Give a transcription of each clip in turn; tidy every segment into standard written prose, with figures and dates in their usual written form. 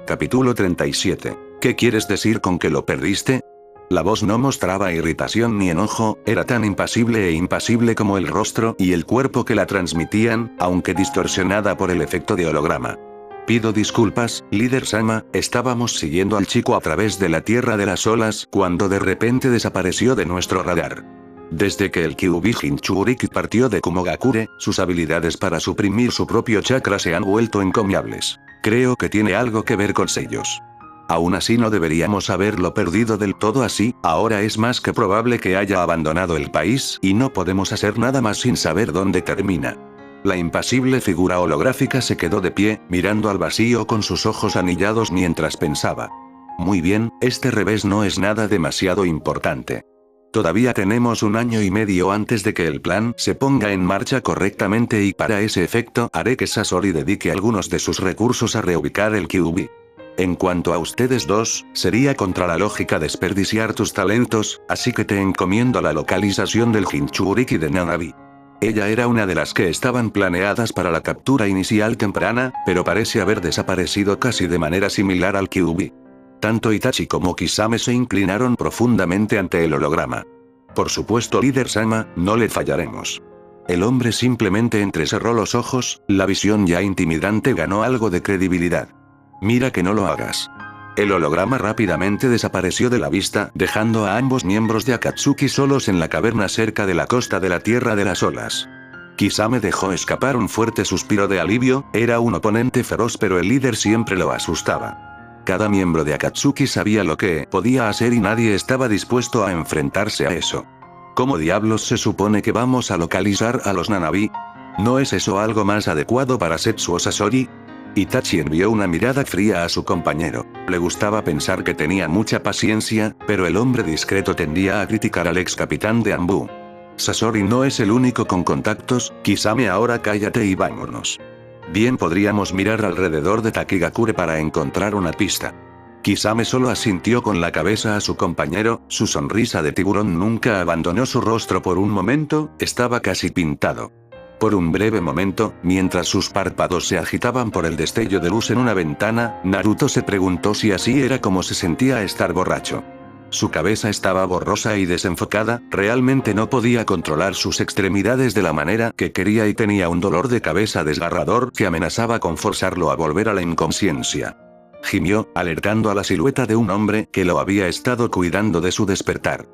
Capítulo 37. ¿Qué quieres decir con que lo perdiste? La voz no mostraba irritación ni enojo, era tan impasible e impasible como el rostro y el cuerpo que la transmitían, aunque distorsionada por el efecto de holograma. Pido disculpas, líder Sama, estábamos siguiendo al chico a través de la Tierra de las Olas cuando de repente desapareció de nuestro radar. Desde que el Kyuubi Jinchuriki partió de Kumogakure, sus habilidades para suprimir su propio chakra se han vuelto encomiables. Creo que tiene algo que ver con sellos. Aún así no deberíamos haberlo perdido del todo así, ahora es más que probable que haya abandonado el país y no podemos hacer nada más sin saber dónde termina. La impasible figura holográfica se quedó de pie, mirando al vacío con sus ojos anillados mientras pensaba. Muy bien, este revés no es nada demasiado importante. Todavía tenemos 1 año y medio antes de que el plan se ponga en marcha correctamente y para ese efecto haré que Sasori dedique algunos de sus recursos a reubicar el Kyuubi. En cuanto a ustedes dos, sería contra la lógica desperdiciar tus talentos, así que te encomiendo la localización del Jinchuriki de Nanabi. Ella era una de las que estaban planeadas para la captura inicial temprana, pero parece haber desaparecido casi de manera similar al Kyuubi. Tanto Itachi como Kisame se inclinaron profundamente ante el holograma. Por supuesto, líder Sama, no le fallaremos. El hombre simplemente entrecerró los ojos, la visión ya intimidante ganó algo de credibilidad. Mira que no lo hagas. El holograma rápidamente desapareció de la vista, dejando a ambos miembros de Akatsuki solos en la caverna cerca de la costa de la Tierra de las Olas. Kisame dejó escapar un fuerte suspiro de alivio, era un oponente feroz pero el líder siempre lo asustaba. Cada miembro de Akatsuki sabía lo que podía hacer y nadie estaba dispuesto a enfrentarse a eso. ¿Cómo diablos se supone que vamos a localizar a los Nanabi? ¿No es eso algo más adecuado para Setsuo Sasori? Itachi envió una mirada fría a su compañero. Le gustaba pensar que tenía mucha paciencia, pero el hombre discreto tendía a criticar al ex capitán de Anbu. Sasori no es el único con contactos, Kisame, ahora cállate y vámonos. Bien, podríamos mirar alrededor de Takigakure para encontrar una pista. Kisame solo asintió con la cabeza a su compañero, su sonrisa de tiburón nunca abandonó su rostro por un momento, estaba casi pintado. Por un breve momento, mientras sus párpados se agitaban por el destello de luz en una ventana, Naruto se preguntó si así era como se sentía estar borracho. Su cabeza estaba borrosa y desenfocada, realmente no podía controlar sus extremidades de la manera que quería y tenía un dolor de cabeza desgarrador que amenazaba con forzarlo a volver a la inconsciencia. Gimió, alertando a la silueta de un hombre que lo había estado cuidando de su despertar.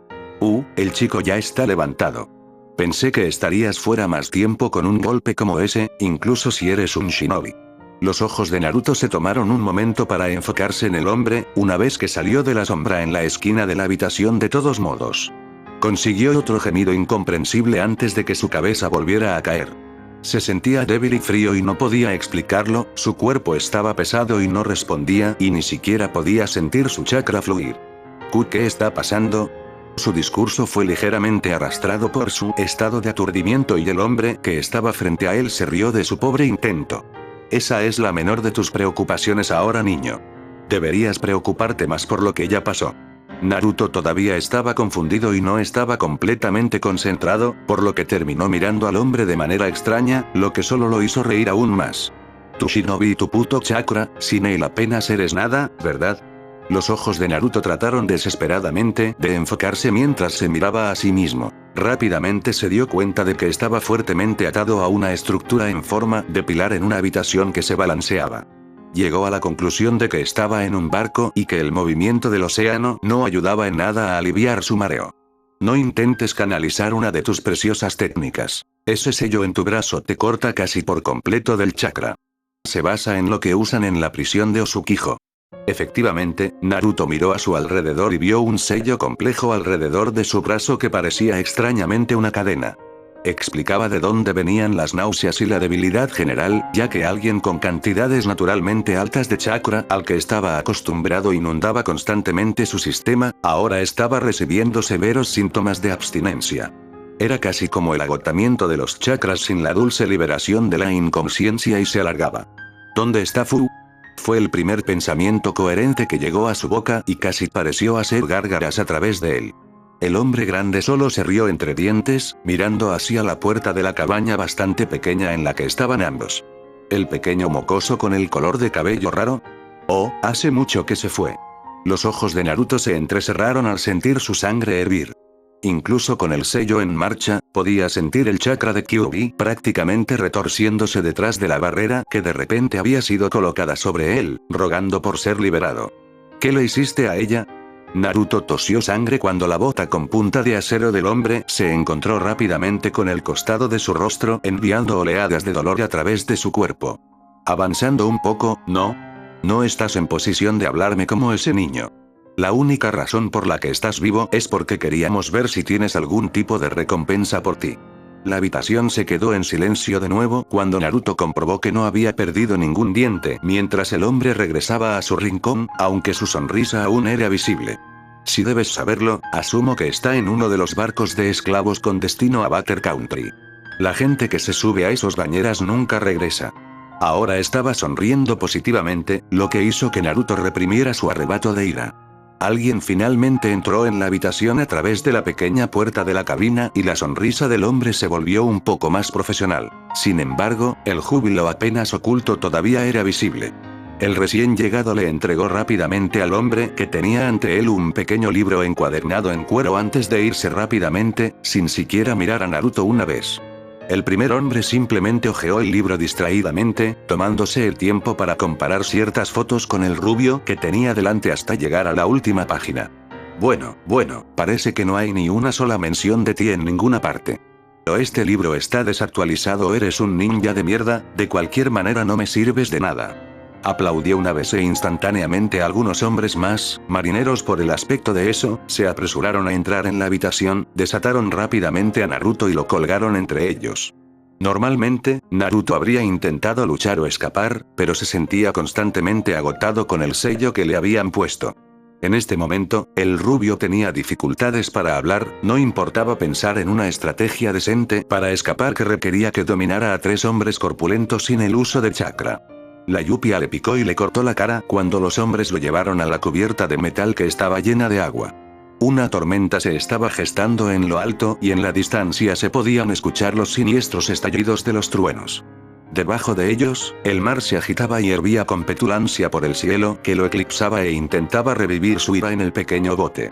El chico ya está levantado. Pensé que estarías fuera más tiempo con un golpe como ese, incluso si eres un shinobi. Los ojos de Naruto se tomaron un momento para enfocarse en el hombre, una vez que salió de la sombra en la esquina de la habitación de todos modos. Consiguió otro gemido incomprensible antes de que su cabeza volviera a caer. Se sentía débil y frío y no podía explicarlo, su cuerpo estaba pesado y no respondía y ni siquiera podía sentir su chakra fluir. ¿Qué está pasando? Su discurso fue ligeramente arrastrado por su estado de aturdimiento y el hombre que estaba frente a él se rió de su pobre intento. Esa es la menor de tus preocupaciones ahora, niño. Deberías preocuparte más por lo que ya pasó. Naruto todavía estaba confundido y no estaba completamente concentrado, por lo que terminó mirando al hombre de manera extraña, lo que solo lo hizo reír aún más. Tu shinobi y tu puto chakra, sin él apenas eres nada, ¿verdad? Los ojos de Naruto trataron desesperadamente de enfocarse mientras se miraba a sí mismo. Rápidamente se dio cuenta de que estaba fuertemente atado a una estructura en forma de pilar en una habitación que se balanceaba. Llegó a la conclusión de que estaba en un barco y que el movimiento del océano no ayudaba en nada a aliviar su mareo. No intentes canalizar una de tus preciosas técnicas. Ese sello en tu brazo te corta casi por completo del chakra. Se basa en lo que usan en la prisión de Osukijo. Efectivamente, Naruto miró a su alrededor y vio un sello complejo alrededor de su brazo que parecía extrañamente una cadena. Explicaba de dónde venían las náuseas y la debilidad general, ya que alguien con cantidades naturalmente altas de chakra al que estaba acostumbrado inundaba constantemente su sistema, ahora estaba recibiendo severos síntomas de abstinencia. Era casi como el agotamiento de los chakras sin la dulce liberación de la inconsciencia y se alargaba. ¿Dónde está Fu? Fue el primer pensamiento coherente que llegó a su boca y casi pareció hacer gárgaras a través de él. El hombre grande solo se rió entre dientes, mirando hacia la puerta de la cabaña bastante pequeña en la que estaban ambos. ¿El pequeño mocoso con el color de cabello raro? Oh, hace mucho que se fue. Los ojos de Naruto se entrecerraron al sentir su sangre hervir. Incluso con el sello en marcha, podía sentir el chakra de Kyuubi prácticamente retorciéndose detrás de la barrera que de repente había sido colocada sobre él, rogando por ser liberado. ¿Qué le hiciste a ella? Naruto tosió sangre cuando la bota con punta de acero del hombre se encontró rápidamente con el costado de su rostro, enviando oleadas de dolor a través de su cuerpo. Avanzando un poco, ¿no? No estás en posición de hablarme como ese niño. La única razón por la que estás vivo es porque queríamos ver si tienes algún tipo de recompensa por ti. La habitación se quedó en silencio de nuevo cuando Naruto comprobó que no había perdido ningún diente mientras el hombre regresaba a su rincón, aunque su sonrisa aún era visible. Si debes saberlo, asumo que está en uno de los barcos de esclavos con destino a Butter Country. La gente que se sube a esos bañeras nunca regresa. Ahora estaba sonriendo positivamente, lo que hizo que Naruto reprimiera su arrebato de ira. Alguien finalmente entró en la habitación a través de la pequeña puerta de la cabina y la sonrisa del hombre se volvió un poco más profesional. Sin embargo, el júbilo apenas oculto todavía era visible. El recién llegado le entregó rápidamente al hombre que tenía ante él un pequeño libro encuadernado en cuero antes de irse rápidamente, sin siquiera mirar a Naruto una vez. El primer hombre simplemente hojeó el libro distraídamente, tomándose el tiempo para comparar ciertas fotos con el rubio que tenía delante hasta llegar a la última página. Bueno, parece que no hay ni una sola mención de ti en ninguna parte. O este libro está desactualizado o eres un ninja de mierda, de cualquier manera no me sirves de nada. Aplaudió una vez e instantáneamente algunos hombres más, marineros por el aspecto de eso, se apresuraron a entrar en la habitación, desataron rápidamente a Naruto y lo colgaron entre ellos. Normalmente, Naruto habría intentado luchar o escapar, pero se sentía constantemente agotado con el sello que le habían puesto. En este momento, el rubio tenía dificultades para hablar, no importaba pensar en una estrategia decente para escapar que requería que dominara a 3 hombres corpulentos sin el uso de chakra. La lluvia le picó y le cortó la cara cuando los hombres lo llevaron a la cubierta de metal que estaba llena de agua. Una tormenta se estaba gestando en lo alto y en la distancia se podían escuchar los siniestros estallidos de los truenos. Debajo de ellos, el mar se agitaba y hervía con petulancia por el cielo que lo eclipsaba e intentaba revivir su ira en el pequeño bote.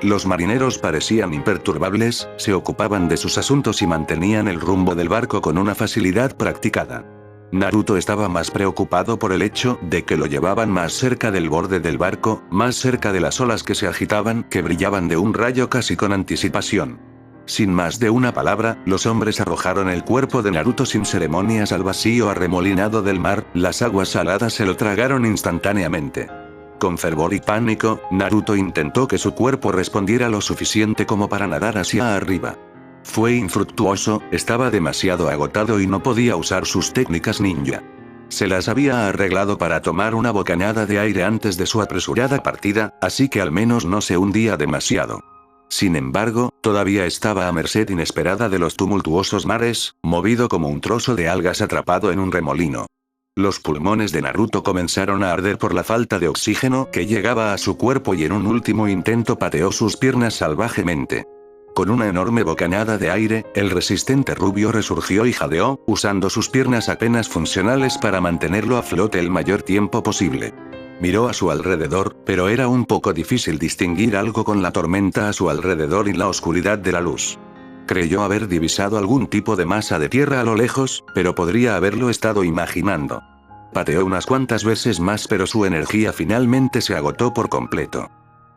Los marineros parecían imperturbables, se ocupaban de sus asuntos y mantenían el rumbo del barco con una facilidad practicada. Naruto estaba más preocupado por el hecho de que lo llevaban más cerca del borde del barco, más cerca de las olas que se agitaban, que brillaban de un rayo casi con anticipación. Sin más de una palabra, los hombres arrojaron el cuerpo de Naruto sin ceremonias al vacío arremolinado del mar, las aguas saladas se lo tragaron instantáneamente. Con fervor y pánico, Naruto intentó que su cuerpo respondiera lo suficiente como para nadar hacia arriba. Fue infructuoso, estaba demasiado agotado y no podía usar sus técnicas ninja. Se las había arreglado para tomar una bocanada de aire antes de su apresurada partida, así que al menos no se hundía demasiado. Sin embargo, todavía estaba a merced inesperada de los tumultuosos mares, movido como un trozo de algas atrapado en un remolino. Los pulmones de Naruto comenzaron a arder por la falta de oxígeno que llegaba a su cuerpo y en un último intento pateó sus piernas salvajemente. Con una enorme bocanada de aire, el resistente rubio resurgió y jadeó, usando sus piernas apenas funcionales para mantenerlo a flote el mayor tiempo posible. Miró a su alrededor, pero era un poco difícil distinguir algo con la tormenta a su alrededor y la oscuridad de la luz. Creyó haber divisado algún tipo de masa de tierra a lo lejos, pero podría haberlo estado imaginando. Pateó unas cuantas veces más pero su energía finalmente se agotó por completo.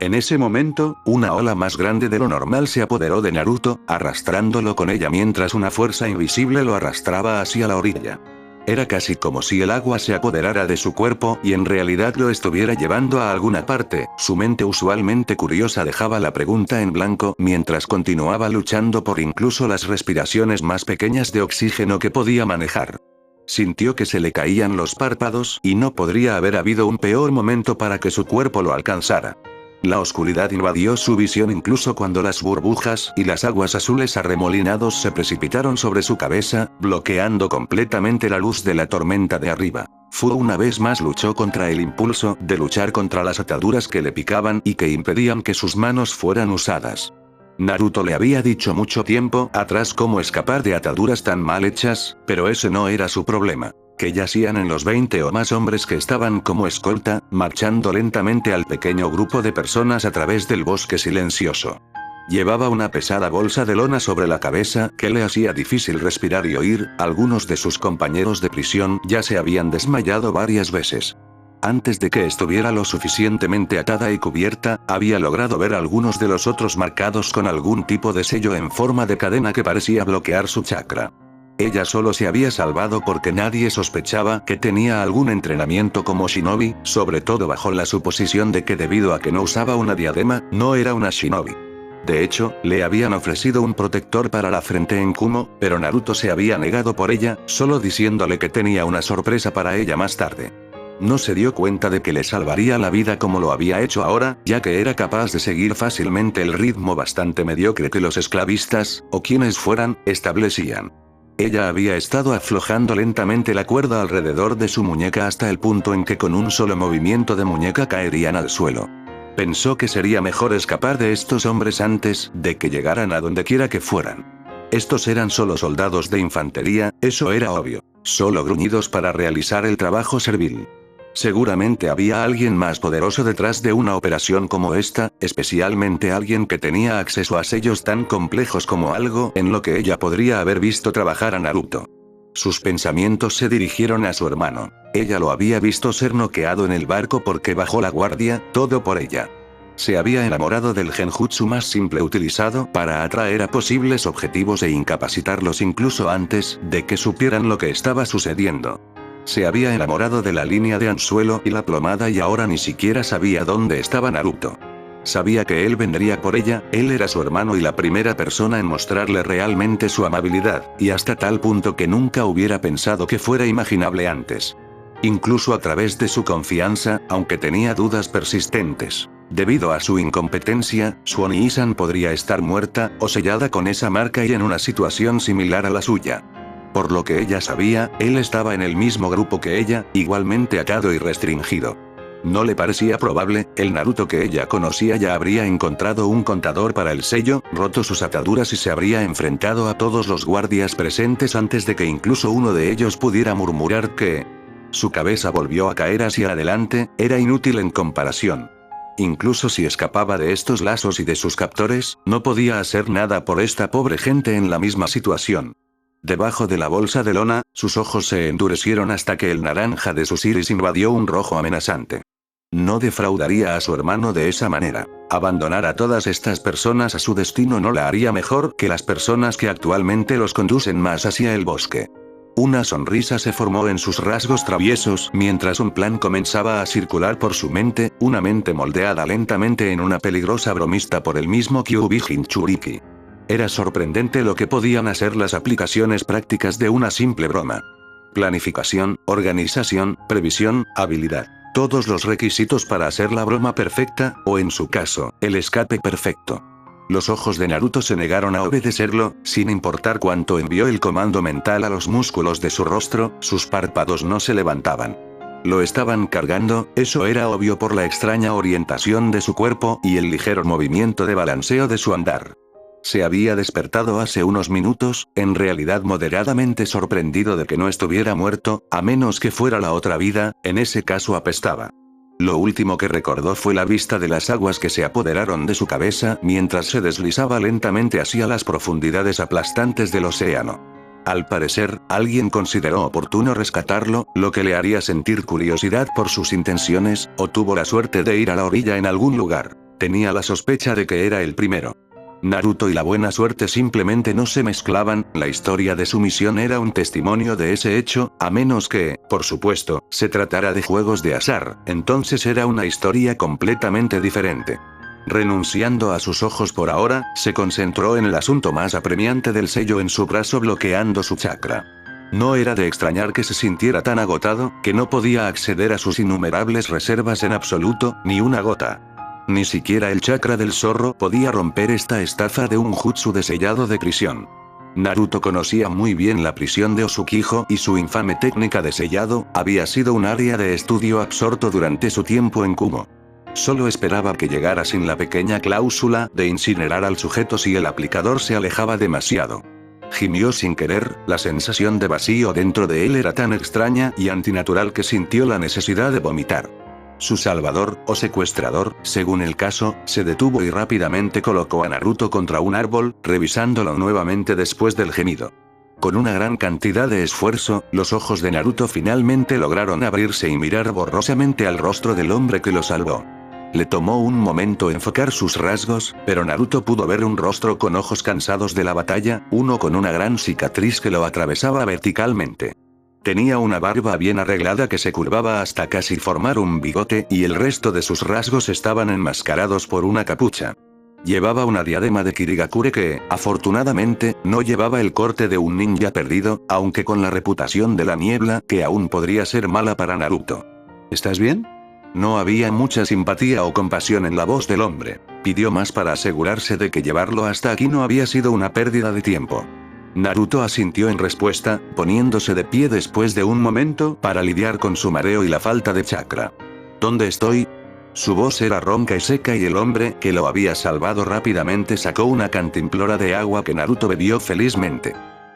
En ese momento, una ola más grande de lo normal se apoderó de Naruto, arrastrándolo con ella mientras una fuerza invisible lo arrastraba hacia la orilla. Era casi como si el agua se apoderara de su cuerpo y en realidad lo estuviera llevando a alguna parte. Su mente usualmente curiosa dejaba la pregunta en blanco mientras continuaba luchando por incluso las respiraciones más pequeñas de oxígeno que podía manejar. Sintió que se le caían los párpados y no podría haber habido un peor momento para que su cuerpo lo alcanzara. La oscuridad invadió su visión incluso cuando las burbujas y las aguas azules arremolinados se precipitaron sobre su cabeza, bloqueando completamente la luz de la tormenta de arriba. Fu una vez más luchó contra el impulso de luchar contra las ataduras que le picaban y que impedían que sus manos fueran usadas. Naruto le había dicho mucho tiempo atrás cómo escapar de ataduras tan mal hechas, pero ese no era su problema. que yacían en los 20 o más hombres que estaban como escolta, marchando lentamente al pequeño grupo de personas a través del bosque silencioso. Llevaba una pesada bolsa de lona sobre la cabeza que le hacía difícil respirar y oír. Algunos de sus compañeros de prisión ya se habían desmayado varias veces. Antes de que estuviera lo suficientemente atada y cubierta, había logrado ver algunos de los otros marcados con algún tipo de sello en forma de cadena que parecía bloquear su chakra. Ella solo se había salvado porque nadie sospechaba que tenía algún entrenamiento como shinobi, sobre todo bajo la suposición de que debido a que no usaba una diadema, no era una shinobi. De hecho, le habían ofrecido un protector para la frente en Kumo, pero Naruto se había negado por ella, solo diciéndole que tenía una sorpresa para ella más tarde. No se dio cuenta de que le salvaría la vida como lo había hecho ahora, ya que era capaz de seguir fácilmente el ritmo bastante mediocre que los esclavistas, o quienes fueran, establecían. Ella había estado aflojando lentamente la cuerda alrededor de su muñeca hasta el punto en que con un solo movimiento de muñeca caerían al suelo. Pensó que sería mejor escapar de estos hombres antes de que llegaran a donde quiera que fueran. Estos eran solo soldados de infantería, eso era obvio. Solo gruñidos para realizar el trabajo servil. Seguramente había alguien más poderoso detrás de una operación como esta, especialmente alguien que tenía acceso a sellos tan complejos como algo en lo que ella podría haber visto trabajar a Naruto. Sus pensamientos se dirigieron a su hermano. Ella lo había visto ser noqueado en el barco porque bajó la guardia, todo por ella. Se había enamorado del genjutsu más simple utilizado para atraer a posibles objetivos e incapacitarlos incluso antes de que supieran lo que estaba sucediendo. Se había enamorado de la línea de anzuelo y la plomada y ahora ni siquiera sabía dónde estaba Naruto. Sabía que él vendría por ella, él era su hermano y la primera persona en mostrarle realmente su amabilidad, y hasta tal punto que nunca hubiera pensado que fuera imaginable antes. Incluso a través de su confianza, aunque tenía dudas persistentes. Debido a su incompetencia, Suon Isan podría estar muerta, o sellada con esa marca y en una situación similar a la suya. Por lo que ella sabía, él estaba en el mismo grupo que ella, igualmente atado y restringido. No le parecía probable, el Naruto que ella conocía ya habría encontrado un contador para el sello, roto sus ataduras y se habría enfrentado a todos los guardias presentes antes de que incluso uno de ellos pudiera murmurar que... Su cabeza volvió a caer hacia adelante, era inútil en comparación. Incluso si escapaba de estos lazos y de sus captores, no podía hacer nada por esta pobre gente en la misma situación. Debajo de la bolsa de lona, sus ojos se endurecieron hasta que el naranja de sus iris invadió un rojo amenazante. No defraudaría a su hermano de esa manera. Abandonar a todas estas personas a su destino no la haría mejor que las personas que actualmente los conducen más hacia el bosque. Una sonrisa se formó en sus rasgos traviesos mientras un plan comenzaba a circular por su mente, una mente moldeada lentamente en una peligrosa bromista por el mismo Kyuubi Jinchuriki. Era sorprendente lo que podían hacer las aplicaciones prácticas de una simple broma. Planificación, organización, previsión, habilidad. Todos los requisitos para hacer la broma perfecta, o en su caso, el escape perfecto. Los ojos de Naruto se negaron a obedecerlo, sin importar cuánto envió el comando mental a los músculos de su rostro, sus párpados no se levantaban. Lo estaban cargando, eso era obvio por la extraña orientación de su cuerpo y el ligero movimiento de balanceo de su andar. Se había despertado hace unos minutos, en realidad moderadamente sorprendido de que no estuviera muerto, a menos que fuera la otra vida, en ese caso apestaba. Lo último que recordó fue la vista de las aguas que se apoderaron de su cabeza mientras se deslizaba lentamente hacia las profundidades aplastantes del océano. Al parecer, alguien consideró oportuno rescatarlo, lo que le haría sentir curiosidad por sus intenciones, o tuvo la suerte de ir a la orilla en algún lugar. Tenía la sospecha de que era el primero. Naruto y la buena suerte simplemente no se mezclaban, la historia de su misión era un testimonio de ese hecho, a menos que, por supuesto, se tratara de juegos de azar, entonces era una historia completamente diferente. Renunciando a sus ojos por ahora, se concentró en el asunto más apremiante del sello en su brazo bloqueando su chakra. No era de extrañar que se sintiera tan agotado, que no podía acceder a sus innumerables reservas en absoluto, ni una gota. Ni siquiera el chakra del zorro podía romper esta estafa de un jutsu de sellado de prisión. Naruto conocía muy bien la prisión de Osukijo y su infame técnica de sellado había sido un área de estudio absorto durante su tiempo en Kumo. Solo esperaba que llegara sin la pequeña cláusula de incinerar al sujeto si el aplicador se alejaba demasiado. Gimió sin querer, la sensación de vacío dentro de él era tan extraña y antinatural que sintió la necesidad de vomitar. Su salvador, o secuestrador, según el caso, se detuvo y rápidamente colocó a Naruto contra un árbol, revisándolo nuevamente después del gemido. Con una gran cantidad de esfuerzo, los ojos de Naruto finalmente lograron abrirse y mirar borrosamente al rostro del hombre que lo salvó. Le tomó un momento enfocar sus rasgos, pero Naruto pudo ver un rostro con ojos cansados de la batalla, uno con una gran cicatriz que lo atravesaba verticalmente. Tenía una barba bien arreglada que se curvaba hasta casi formar un bigote y el resto de sus rasgos estaban enmascarados por una capucha. Llevaba una diadema de Kirigakure que, afortunadamente, no llevaba el corte de un ninja perdido, aunque con la reputación de la niebla que aún podría ser mala para Naruto. ¿Estás bien? No había mucha simpatía o compasión en la voz del hombre. Pidió más para asegurarse de que llevarlo hasta aquí no había sido una pérdida de tiempo. Naruto asintió en respuesta, poniéndose de pie después de un momento para lidiar con su mareo y la falta de chakra. ¿Dónde estoy? Su voz era ronca y seca y el hombre que lo había salvado rápidamente sacó una cantimplora de agua que Naruto bebió felizmente.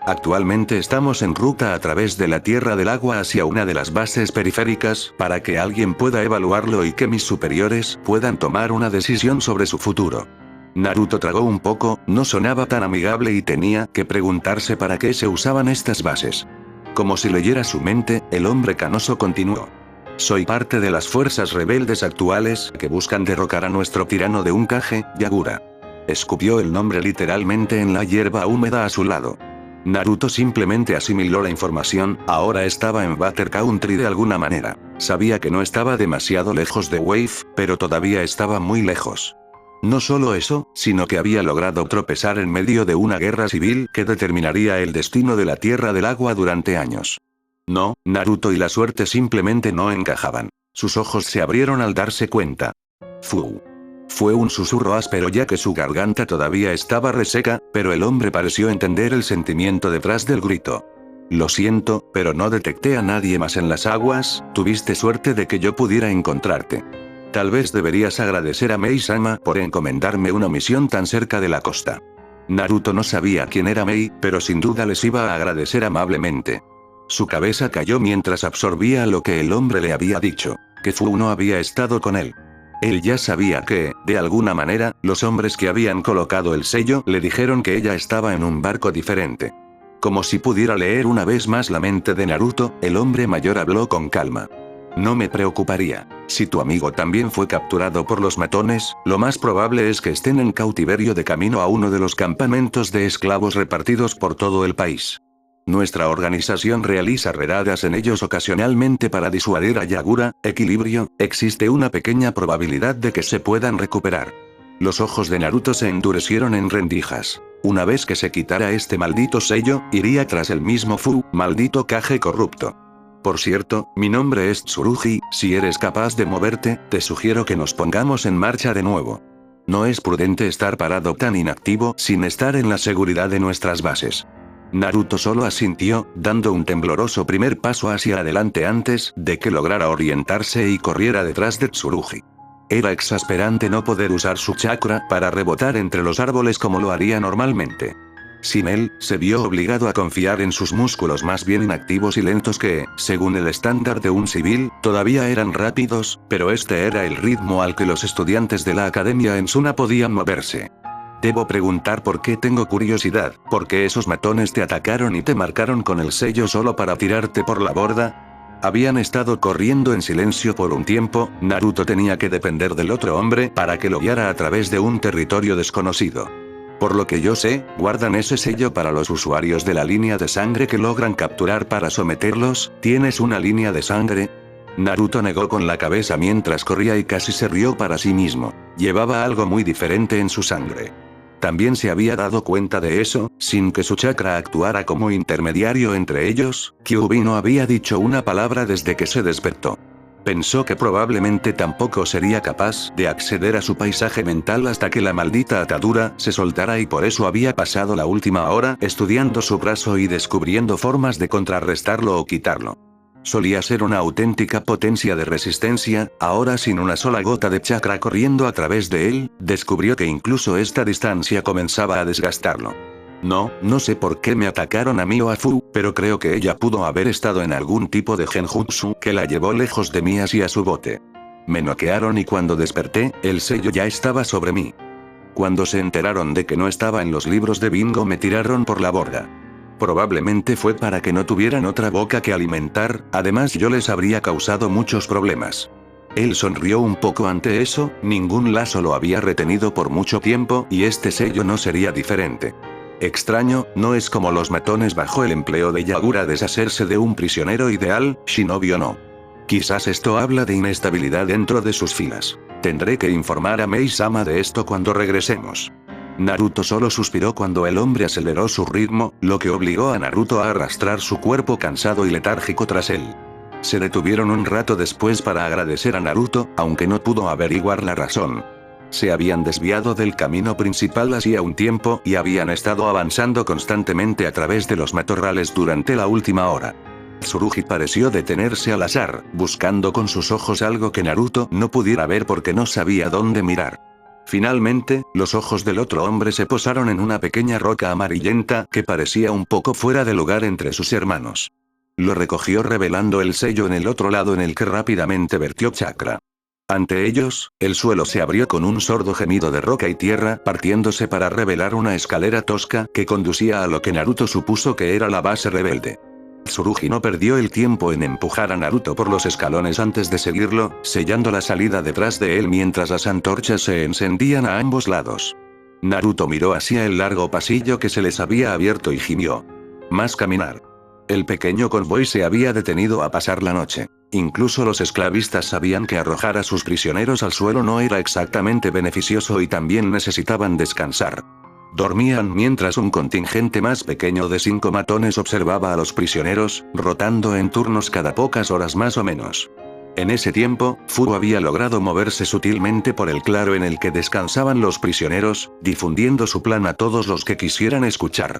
Actualmente estamos en ruta a través de la Tierra del Agua hacia una de las bases periféricas para que alguien pueda evaluarlo y que mis superiores puedan tomar una decisión sobre su futuro. Naruto tragó un poco, no sonaba tan amigable y tenía que preguntarse para qué se usaban estas bases. Como si leyera su mente, el hombre canoso continuó. Soy parte de las fuerzas rebeldes actuales que buscan derrocar a nuestro tirano de un Kage, Yagura. Escupió el nombre literalmente en la hierba húmeda a su lado. Naruto simplemente asimiló la información, ahora estaba en Butter Country de alguna manera. Sabía que no estaba demasiado lejos de Wave, pero todavía estaba muy lejos. No solo eso, sino que había logrado tropezar en medio de una guerra civil que determinaría el destino de la Tierra del Agua durante años. No, Naruto y la suerte simplemente no encajaban. Sus ojos se abrieron al darse cuenta. Fu. Fue un susurro áspero ya que su garganta todavía estaba reseca, pero el hombre pareció entender el sentimiento detrás del grito. Lo siento, pero no detecté a nadie más en las aguas, tuviste suerte de que yo pudiera encontrarte. Tal vez deberías agradecer a Mei-sama por encomendarme una misión tan cerca de la costa. Naruto no sabía quién era Mei, pero sin duda les iba a agradecer amablemente. Su cabeza cayó mientras absorbía lo que el hombre le había dicho, que Fu no había estado con él. Él ya sabía que, de alguna manera, los hombres que habían colocado el sello le dijeron que ella estaba en un barco diferente. Como si pudiera leer una vez más la mente de Naruto, el hombre mayor habló con calma. No me preocuparía. Si tu amigo también fue capturado por los matones, lo más probable es que estén en cautiverio de camino a uno de los campamentos de esclavos repartidos por todo el país. Nuestra organización realiza redadas en ellos ocasionalmente para disuadir a Yagura, equilibrio, existe una pequeña probabilidad de que se puedan recuperar. Los ojos de Naruto se endurecieron en rendijas. Una vez que se quitara este maldito sello, iría tras el mismo Fu, maldito Kage corrupto. Por cierto, mi nombre es Tsurugi, si eres capaz de moverte, te sugiero que nos pongamos en marcha de nuevo. No es prudente estar parado tan inactivo sin estar en la seguridad de nuestras bases. Naruto solo asintió, dando un tembloroso primer paso hacia adelante antes de que lograra orientarse y corriera detrás de Tsurugi. Era exasperante no poder usar su chakra para rebotar entre los árboles como lo haría normalmente. Sin él, se vio obligado a confiar en sus músculos más bien inactivos y lentos que, según el estándar de un civil, todavía eran rápidos, pero este era el ritmo al que los estudiantes de la academia en Suna podían moverse. Debo preguntar por qué tengo curiosidad, ¿por qué esos matones te atacaron y te marcaron con el sello solo para tirarte por la borda? Habían estado corriendo en silencio por un tiempo, Naruto tenía que depender del otro hombre para que lo guiara a través de un territorio desconocido. Por lo que yo sé, guardan ese sello para los usuarios de la línea de sangre que logran capturar para someterlos, ¿tienes una línea de sangre? Naruto negó con la cabeza mientras corría y casi se rió para sí mismo. Llevaba algo muy diferente en su sangre. También se había dado cuenta de eso, sin que su chakra actuara como intermediario entre ellos, Kyuubi no había dicho una palabra desde que se despertó. Pensó que probablemente tampoco sería capaz de acceder a su paisaje mental hasta que la maldita atadura se soltara y por eso había pasado la última hora estudiando su brazo y descubriendo formas de contrarrestarlo o quitarlo. Solía ser una auténtica potencia de resistencia, ahora sin una sola gota de chakra corriendo a través de él, descubrió que incluso esta distancia comenzaba a desgastarlo. No sé por qué me atacaron a mí o a Fu, pero creo que ella pudo haber estado en algún tipo de genjutsu que la llevó lejos de mí hacia su bote. Me noquearon y cuando desperté, el sello ya estaba sobre mí. Cuando se enteraron de que no estaba en los libros de bingo me tiraron por la borda. Probablemente fue para que no tuvieran otra boca que alimentar, además yo les habría causado muchos problemas. Él sonrió un poco ante eso, ningún lazo lo había retenido por mucho tiempo y este sello no sería diferente. Extraño, no es como los matones bajo el empleo de Yagura deshacerse de un prisionero ideal, Shinobi o no. Quizás esto habla de inestabilidad dentro de sus filas. Tendré que informar a Mei-sama de esto cuando regresemos. Naruto solo suspiró cuando el hombre aceleró su ritmo, lo que obligó a Naruto a arrastrar su cuerpo cansado y letárgico tras él. Se detuvieron un rato después para agradecer a Naruto, aunque no pudo averiguar la razón. Se habían desviado del camino principal hacía un tiempo y habían estado avanzando constantemente a través de los matorrales durante la última hora. Tsurugi pareció detenerse al azar, buscando con sus ojos algo que Naruto no pudiera ver porque no sabía dónde mirar. Finalmente, los ojos del otro hombre se posaron en una pequeña roca amarillenta que parecía un poco fuera de lugar entre sus hermanos. Lo recogió revelando el sello en el otro lado en el que rápidamente vertió chakra. Ante ellos, el suelo se abrió con un sordo gemido de roca y tierra partiéndose para revelar una escalera tosca que conducía a lo que Naruto supuso que era la base rebelde. Tsurugi no perdió el tiempo en empujar a Naruto por los escalones antes de seguirlo, sellando la salida detrás de él mientras las antorchas se encendían a ambos lados. Naruto miró hacia el largo pasillo que se les había abierto y gimió. Más caminar. El pequeño convoy se había detenido a pasar la noche. Incluso los esclavistas sabían que arrojar a sus prisioneros al suelo no era exactamente beneficioso y también necesitaban descansar. Dormían mientras un contingente más pequeño de 5 matones observaba a los prisioneros, rotando en turnos cada pocas horas más o menos. En ese tiempo, Fu había logrado moverse sutilmente por el claro en el que descansaban los prisioneros, difundiendo su plan a todos los que quisieran escuchar.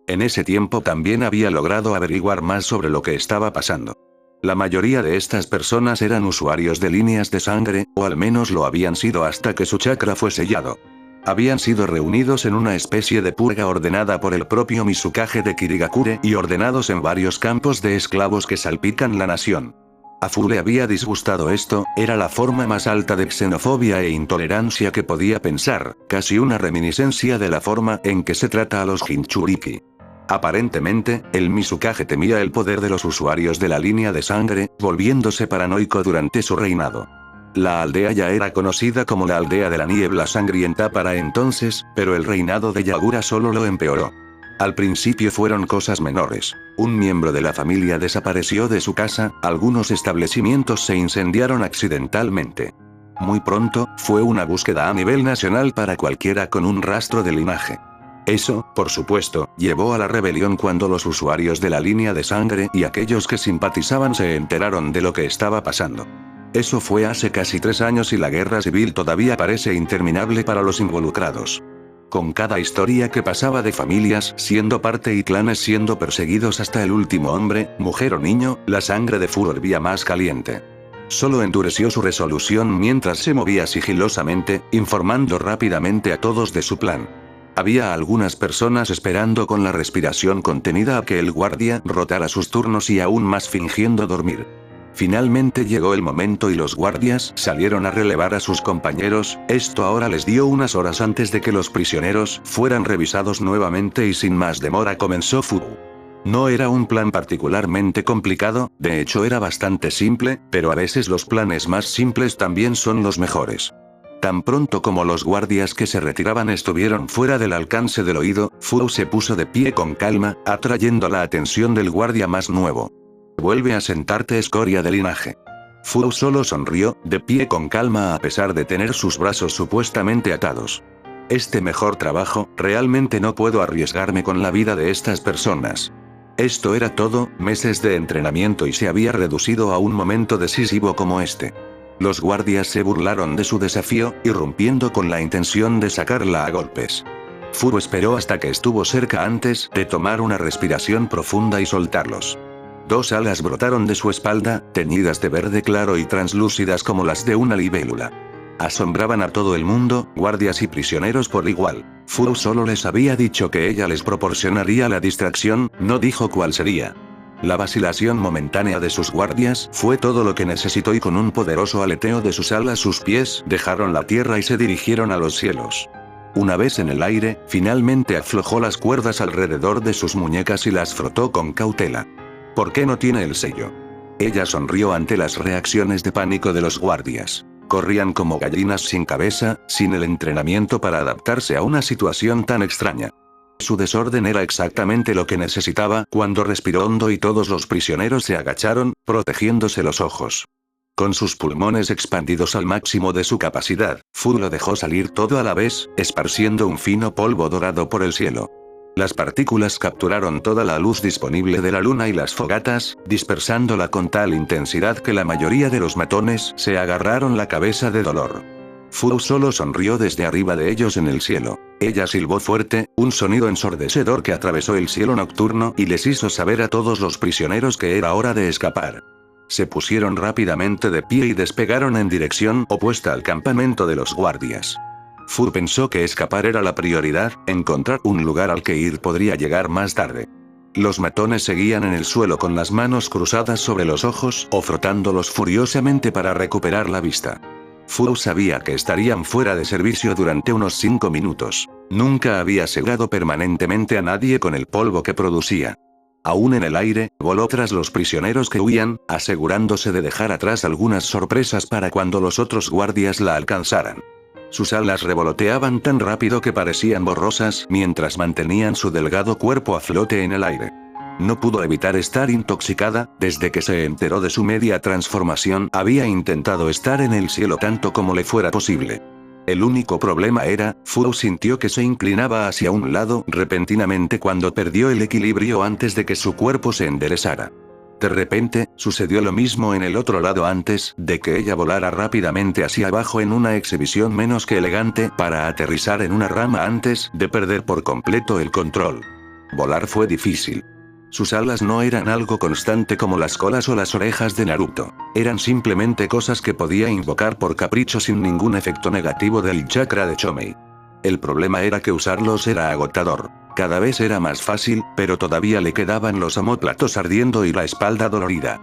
En ese tiempo también había logrado averiguar más sobre lo que estaba pasando. La mayoría de estas personas eran usuarios de líneas de sangre, o al menos lo habían sido hasta que su chakra fue sellado. Habían sido reunidos en una especie de purga ordenada por el propio Mizukage de Kirigakure y ordenados en varios campos de esclavos que salpican la nación. A Fu le había disgustado esto, era la forma más alta de xenofobia e intolerancia que podía pensar, casi una reminiscencia de la forma en que se trata a los Jinchuriki. Aparentemente, el Mizukage temía el poder de los usuarios de la línea de sangre, volviéndose paranoico durante su reinado. La aldea ya era conocida como la aldea de la niebla sangrienta para entonces, pero el reinado de Yagura solo lo empeoró. Al principio fueron cosas menores. Un miembro de la familia desapareció de su casa, algunos establecimientos se incendiaron accidentalmente. Muy pronto, fue una búsqueda a nivel nacional para cualquiera con un rastro de linaje. Eso, por supuesto, llevó a la rebelión cuando los usuarios de la línea de sangre y aquellos que simpatizaban se enteraron de lo que estaba pasando. Eso fue hace casi 3 años y la guerra civil todavía parece interminable para los involucrados. Con cada historia que pasaba de familias siendo parte y clanes siendo perseguidos hasta el último hombre, mujer o niño, la sangre de Fu hervía más caliente. Solo endureció su resolución mientras se movía sigilosamente, informando rápidamente a todos de su plan. Había algunas personas esperando con la respiración contenida a que el guardia rotara sus turnos y aún más fingiendo dormir. Finalmente llegó el momento y los guardias salieron a relevar a sus compañeros, esto ahora les dio unas horas antes de que los prisioneros fueran revisados nuevamente y sin más demora comenzó Fu. No era un plan particularmente complicado, de hecho era bastante simple, pero a veces los planes más simples también son los mejores. Tan pronto como los guardias que se retiraban estuvieron fuera del alcance del oído, Fu se puso de pie con calma, atrayendo la atención del guardia más nuevo. Vuelve a sentarte, escoria de linaje. Fu solo sonrió, de pie con calma a pesar de tener sus brazos supuestamente atados. Este mejor trabajo, realmente no puedo arriesgarme con la vida de estas personas. Esto era todo, meses de entrenamiento y se había reducido a un momento decisivo como este. Los guardias se burlaron de su desafío, irrumpiendo con la intención de sacarla a golpes. Fu esperó hasta que estuvo cerca antes de tomar una respiración profunda y soltarlos. 2 alas brotaron de su espalda, teñidas de verde claro y translúcidas como las de una libélula. Asombraban a todo el mundo, guardias y prisioneros por igual. Fu solo les había dicho que ella les proporcionaría la distracción, no dijo cuál sería. La vacilación momentánea de sus guardias fue todo lo que necesitó y con un poderoso aleteo de sus alas sus pies dejaron la tierra y se dirigieron a los cielos. Una vez en el aire, finalmente aflojó las cuerdas alrededor de sus muñecas y las frotó con cautela. ¿Por qué no tiene el sello? Ella sonrió ante las reacciones de pánico de los guardias. Corrían como gallinas sin cabeza, sin el entrenamiento para adaptarse a una situación tan extraña. Su desorden era exactamente lo que necesitaba cuando respiró hondo y todos los prisioneros se agacharon, protegiéndose los ojos. Con sus pulmones expandidos al máximo de su capacidad, Fu lo dejó salir todo a la vez, esparciendo un fino polvo dorado por el cielo. Las partículas capturaron toda la luz disponible de la luna y las fogatas, dispersándola con tal intensidad que la mayoría de los matones se agarraron la cabeza de dolor. Fu solo sonrió desde arriba de ellos en el cielo. Ella silbó fuerte, un sonido ensordecedor que atravesó el cielo nocturno y les hizo saber a todos los prisioneros que era hora de escapar. Se pusieron rápidamente de pie y despegaron en dirección opuesta al campamento de los guardias. Fu pensó que escapar era la prioridad, encontrar un lugar al que ir podría llegar más tarde. Los matones seguían en el suelo con las manos cruzadas sobre los ojos o frotándolos furiosamente para recuperar la vista. Fu sabía que estarían fuera de servicio durante unos 5 minutos. Nunca había cegado permanentemente a nadie con el polvo que producía. Aún en el aire, voló tras los prisioneros que huían, asegurándose de dejar atrás algunas sorpresas para cuando los otros guardias la alcanzaran. Sus alas revoloteaban tan rápido que parecían borrosas mientras mantenían su delgado cuerpo a flote en el aire. No pudo evitar estar intoxicada, desde que se enteró de su media transformación había intentado estar en el cielo tanto como le fuera posible. El único problema era, Fu sintió que se inclinaba hacia un lado repentinamente cuando perdió el equilibrio antes de que su cuerpo se enderezara. De repente, sucedió lo mismo en el otro lado antes de que ella volara rápidamente hacia abajo en una exhibición menos que elegante para aterrizar en una rama antes de perder por completo el control. Volar fue difícil. Sus alas no eran algo constante como las colas o las orejas de Naruto. Eran simplemente cosas que podía invocar por capricho sin ningún efecto negativo del chakra de Chomei. El problema era que usarlos era agotador. Cada vez era más fácil, pero todavía le quedaban los omóplatos ardiendo y la espalda dolorida.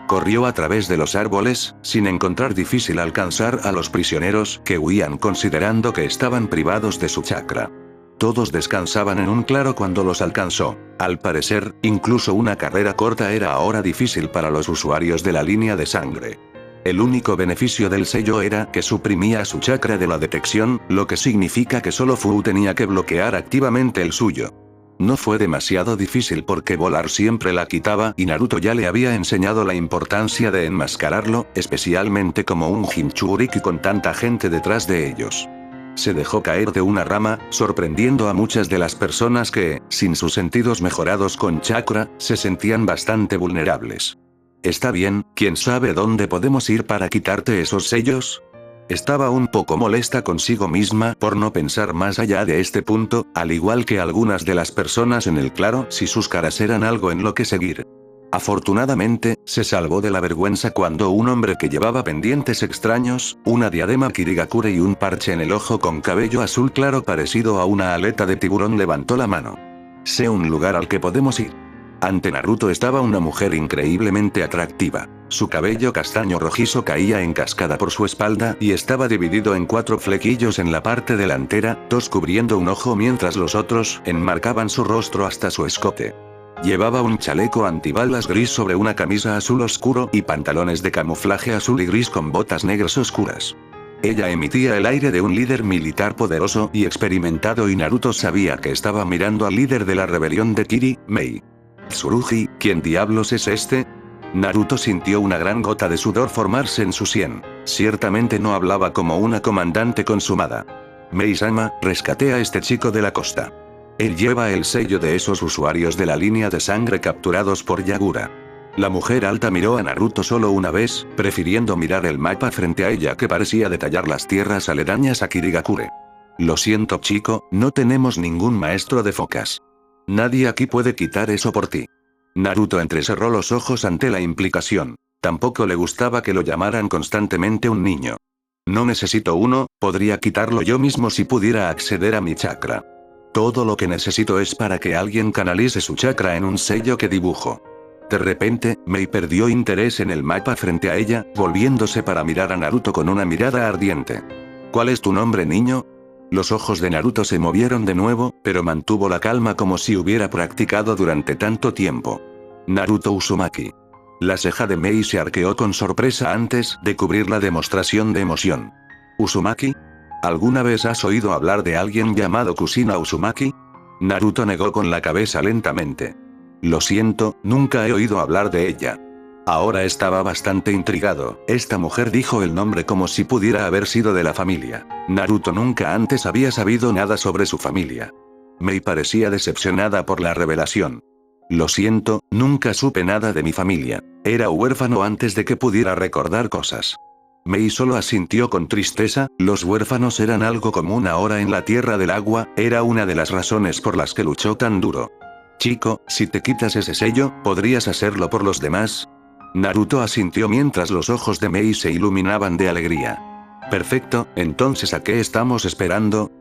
Corrió a través de los árboles, sin encontrar difícil alcanzar a los prisioneros que huían considerando que estaban privados de su chakra. Todos descansaban en un claro cuando los alcanzó. Al parecer, incluso una carrera corta era ahora difícil para los usuarios de la línea de sangre. El único beneficio del sello era que suprimía su chakra de la detección, lo que significa que solo Fu tenía que bloquear activamente el suyo. No fue demasiado difícil porque volar siempre la quitaba y Naruto ya le había enseñado la importancia de enmascararlo, especialmente como un Jinchuriki con tanta gente detrás de ellos. Se dejó caer de una rama, sorprendiendo a muchas de las personas que, sin sus sentidos mejorados con chakra, se sentían bastante vulnerables. «Está bien, ¿quién sabe dónde podemos ir para quitarte esos sellos?». Estaba un poco molesta consigo misma por no pensar más allá de este punto, al igual que algunas de las personas en el claro si sus caras eran algo en lo que seguir. Afortunadamente, se salvó de la vergüenza cuando un hombre que llevaba pendientes extraños, una diadema kirigakure y un parche en el ojo con cabello azul claro parecido a una aleta de tiburón levantó la mano. «Sé un lugar al que podemos ir». Ante Naruto estaba una mujer increíblemente atractiva. Su cabello castaño rojizo caía en cascada por su espalda y estaba dividido en 4 flequillos en la parte delantera, 2 cubriendo un ojo mientras los otros enmarcaban su rostro hasta su escote. Llevaba un chaleco antibalas gris sobre una camisa azul oscuro y pantalones de camuflaje azul y gris con botas negras oscuras. Ella emitía el aire de un líder militar poderoso y experimentado y Naruto sabía que estaba mirando al líder de la rebelión de Kiri, Mei. «Tsurugi, ¿quién diablos es este?». Naruto sintió una gran gota de sudor formarse en su sien. Ciertamente no hablaba como una comandante consumada. «Mei-sama, rescaté a este chico de la costa. Él lleva el sello de esos usuarios de la línea de sangre capturados por Yagura». La mujer alta miró a Naruto solo una vez, prefiriendo mirar el mapa frente a ella que parecía detallar las tierras aledañas a Kirigakure. «Lo siento chico, no tenemos ningún maestro de focas. Nadie aquí puede quitar eso por ti». Naruto entrecerró los ojos ante la implicación. Tampoco le gustaba que lo llamaran constantemente un niño. «No necesito uno, podría quitarlo yo mismo si pudiera acceder a mi chakra». Todo lo que necesito es para que alguien canalice su chakra en un sello que dibujo. De repente, Mei perdió interés en el mapa frente a ella, volviéndose para mirar a Naruto con una mirada ardiente. ¿Cuál es tu nombre, niño? Los ojos de Naruto se movieron de nuevo, pero mantuvo la calma como si hubiera practicado durante tanto tiempo. Naruto Uzumaki. La ceja de Mei se arqueó con sorpresa antes de cubrir la demostración de emoción. ¿Uzumaki? ¿Alguna vez has oído hablar de alguien llamado Kushina Uzumaki? Naruto negó con la cabeza lentamente. Lo siento, nunca he oído hablar de ella. Ahora estaba bastante intrigado. Esta mujer dijo el nombre como si pudiera haber sido de la familia. Naruto nunca antes había sabido nada sobre su familia. Mei parecía decepcionada por la revelación. Lo siento, nunca supe nada de mi familia. Era huérfano antes de que pudiera recordar cosas. Mei solo asintió con tristeza, los huérfanos eran algo común ahora en la Tierra del Agua, era una de las razones por las que luchó tan duro. Chico, si te quitas ese sello, ¿podrías hacerlo por los demás? Naruto asintió mientras los ojos de Mei se iluminaban de alegría. Perfecto, entonces ¿a qué estamos esperando?